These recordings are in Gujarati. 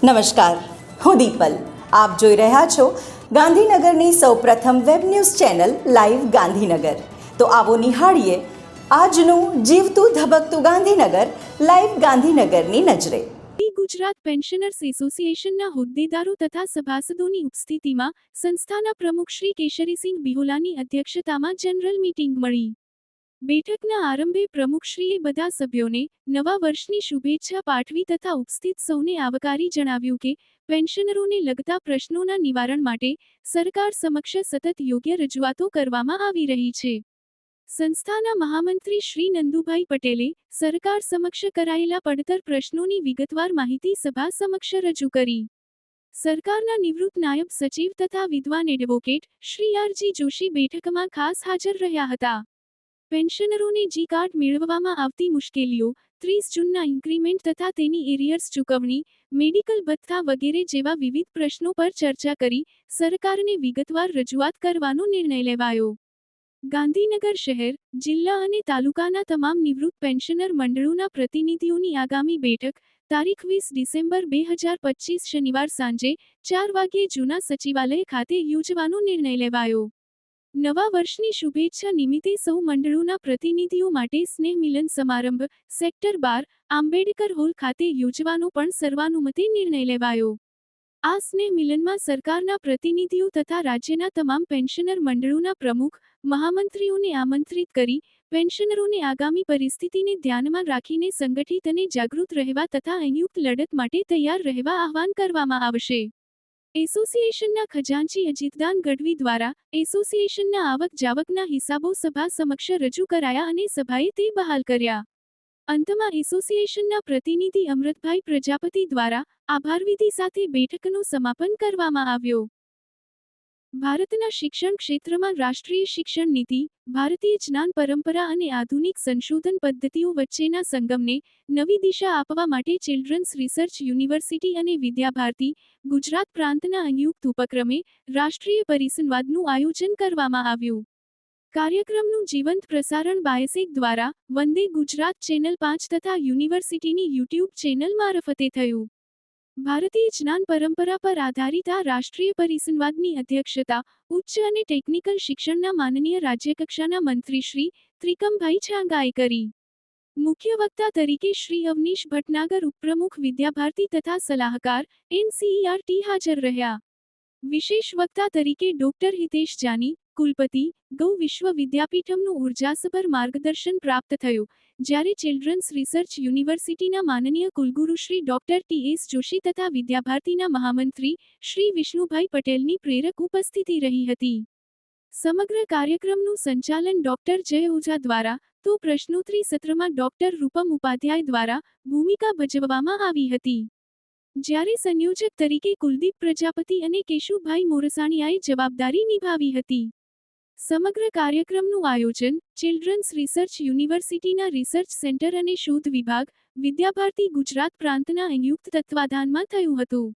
નમસ્કાર, હું દીપલ. આપ જોઈ રહ્યા છો ગાંધીનગરની સૌપ્રથમ web news channel live Gandhinagar. તો આવો નિહાળીએ આજનું જીવતું ધબકતું ગાંધીનગર લાઈવ ગાંધીનગરની નજરે. ગુજરાત પેન્શનર્સ એસોસિએશનના હોદ્દેદારો તથા સભાસદોની ઉપસ્થિતિમાં સંસ્થાના પ્રમુખ શ્રી કેશરીસિંહ બિહોલાની અધ્યક્ષતામાં જનરલ મીટિંગ મળી. બેઠકના આરંભે પ્રમુખશ્રીએ બધા સભ્યોને નવા વર્ષની શુભેચ્છા પાઠવી તથા ઉપસ્થિત સૌને આવકારી જણાવ્યું કે પેન્શનરોને લગતા પ્રશ્નોના નિવારણ માટે સરકાર સમક્ષ સતત યોગ્ય રજૂઆતો કરવામાં આવી રહી છે. સંસ્થાના મહામંત્રી શ્રી નંદુભાઈ પટેલે સરકાર સમક્ષ કરાયેલા પડતર પ્રશ્નોની વિગતવાર માહિતી સભા સમક્ષ રજૂ કરી. સરકારના નિવૃત્ત નાયબ સચિવ તથા વિદ્વાન એડવોકેટ શ્રી આરજી જોશી બેઠકમાં ખાસ હાજર રહ્યા હતા. પેન્શનરોને જી કાર્ડ મેળવવામાં આવતી મુશ્કેલીઓ, 30 જૂનના ઇન્ક્રીમેન્ટ તથા તેની એરિયર્સ ચૂકવણી, મેડિકલ ભથ્થા વગેરે જેવા વિવિધ પ્રશ્નો પર ચર્ચા કરી સરકારને વિગતવાર રજૂઆત કરવાનો નિર્ણય લેવાયો. ગાંધીનગર શહેર, જિલ્લા અને તાલુકાના તમામ નિવૃત્ત પેન્શનર મંડળોના પ્રતિનિધિઓની આગામી બેઠક તારીખ 20 ડિસેમ્બર 2025 શનિવાર સાંજે 4 વાગ્યે જૂના સચિવાલય ખાતે યોજવાનો નિર્ણય લેવાયો. નવા વર્ષની શુભેચ્છા નિમિત્તે સૌ મંડળોના પ્રતિનિધિઓ માટે સ્નેહ મિલન સમારંભ સેક્ટર 12 આંબેડકર હોલ ખાતે યોજવાનો પણ સર્વાનુમતે નિર્ણય લેવાયો. આ સ્નેહ મિલનમાં સરકારના પ્રતિનિધિઓ તથા રાજ્યના તમામ પેન્શનર મંડળોના પ્રમુખ, મહામંત્રીઓને આમંત્રિત કરી પેન્શનરોને આગામી પરિસ્થિતિને ધ્યાનમાં રાખીને સંગઠિત અને જાગૃત રહેવા તથા સંયુક્ત લડત માટે તૈયાર રહેવા આહ્વાન કરવામાં આવશે. એસોસિએશનના ખજાનચી અજીતદાન ગઢવી દ્વારા એસોસિએશનના આવક જાવકના હિસાબો સભા સમક્ષ રજૂ કરાયા અને સભાએ તે બહાલ કર્યા. અંતમાં એસોસિએશનના પ્રતિનિધિ અમૃતભાઈ પ્રજાપતિ દ્વારા આભારવિધિ સાથે બેઠકનું સમાપન કરવામાં આવ્યો. ભારતના શિક્ષણ ક્ષેત્રમાં રાષ્ટ્રીય શિક્ષણ નીતિ, ભારતીય જ્ઞાન પરંપરા અને આધુનિક સંશોધન પદ્ધતિઓ વચ્ચેના સંગમને નવી દિશા આપવા માટે ચિલ્ડ્રન્સ રિસર્ચ યુનિવર્સિટી અને વિદ્યાભારતી ગુજરાત પ્રાંતના સંયુક્ત ઉપક્રમે રાષ્ટ્રીય પરિસંવાદનું આયોજન કરવામાં આવ્યું. કાર્યક્રમનું જીવંત પ્રસારણ બાયસેગ દ્વારા વંદે ગુજરાત ચેનલ 5 તથા યુનિવર્સિટીની યુટ્યુબ ચેનલ મારફતે થયું. ભારતીય જ્ઞાન પરંપરા પર આધારિત આ રાષ્ટ્રીય પરિસંવાદની અધ્યક્ષતા ઉચ્ચ અને ટેકનિકલ શિક્ષણના માનનીય રાજ્યકક્ષાના મંત્રી શ્રી ત્રિકમભાઈ છાંગાએ કરી. મુખ્ય વક્તા તરીકે શ્રી અવનીશ ભટનાગર ઉપપ્રમુખ વિદ્યાભારતી તથા સલાહકાર NCERT હાજર રહ્યા. વિશેષ વક્તા તરીકે ડોક્ટર હિતેશ જાની, કુલપતિ, ગૌ વિશ્વવિદ્યાપીઠમનું ઉર્જાસભર માર્ગદર્શન પ્રાપ્ત થયું, જ્યારે ચિલ્ડ્રન્સ રિસર્ચ યુનિવર્સિટીના માનનીય કુલગુરુ શ્રી ડોક્ટર TS જોશી તથા વિદ્યાભારતીના મહામંત્રી શ્રી વિષ્ણુભાઈ પટેલની પ્રેરક ઉપસ્થિતિ રહી હતી. સમગ્ર કાર્યક્રમનું સંચાલન ડોક્ટર જય ઓઝા દ્વારા તો પ્રશ્નોત્તરી સત્રમાં ડોક્ટર રૂપમ ઉપાધ્યાય દ્વારા ભૂમિકા ભજવવામાં આવી હતી. જ્યારે સંયોજક તરીકે કુલદીપ પ્રજાપતિ અને કેશુભાઈ મોરસાણીયાએ જવાબદારી નિભાવી હતી. સમગ્ર કાર્યક્રમનું આયોજન ચિલ્ડ્રન્સ રિસર્ચ યુનિવર્સિટીના રિસર્ચ સેન્ટર અને શોધ વિભાગ, વિદ્યાભારતી ગુજરાત પ્રાંતના સંયુક્ત તત્વાધાનમાં થયું હતું.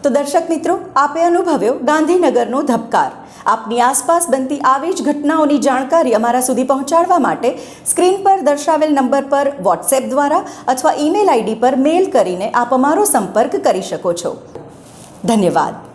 તો દર્શક મિત્રો, આપે અનુભવ્યો ગાંધીનગરનો ધબકાર. આપની આસપાસ બનતી આવી જ ઘટનાઓની જાણકારી અમારા સુધી પહોંચાડવા માટે સ્ક્રીન પર દર્શાવેલ નંબર પર વોટ્સએપ દ્વારા અથવા ઈમેલ ID પર મેલ કરીને આપ અમારો સંપર્ક કરી શકો છો. ધન્યવાદ.